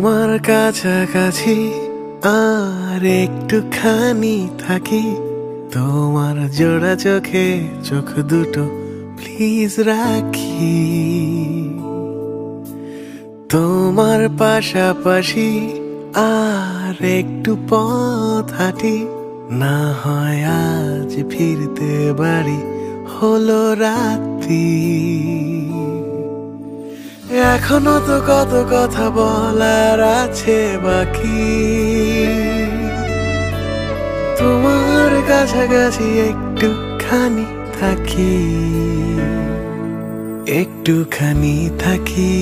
তোমার কাছাকাছি আর একটুখানি থাকি, তোমার জোড়া চোখে চোখ দুটো প্লিজ রাখি। তোমার পাশাপাশি আর একটু পথ হাঁটি, না হয় আজ ফিরতে বাড়ি হলো রাত্রি। এখনো তো কত কথা বলার আছে বাকি, তোমার কাছাকাছি একটুখানি থাকি, একটুখানি থাকি।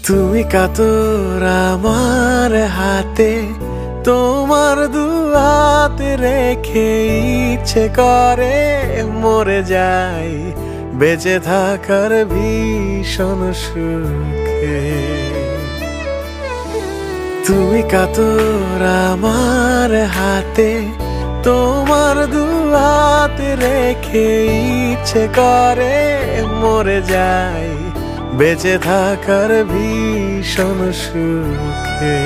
তুমি কাতর আমার হাতে, তোমার দু হাত রেখে ইচ্ছে করে মরে যাই বেঁচে থাকার ভীষণ সুখে। তুমি কাতর আমার হাতে, তোমার দু হাত রেখে ইচ্ছে করে মরে যাই বেঁচে থাকার ভীষণ সুখে।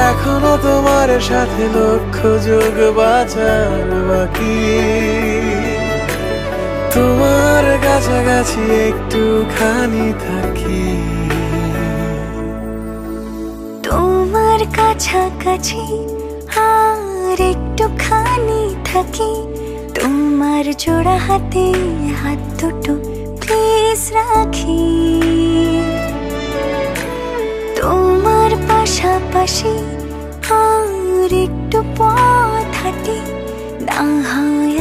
এখনো তোমার সাথে লক্ষ যোগ বাঁচার বাকি, তোমার কাছাকাছি একটুখানি থাকি, তোমার কাছাকাছি আর একটুখানি থাকি। তোমার জোড়া হাতে হাত দুটো প্লিজ রাখি। তোমার পাশাপাশি আর একটু পথ হাঁটি, না হয়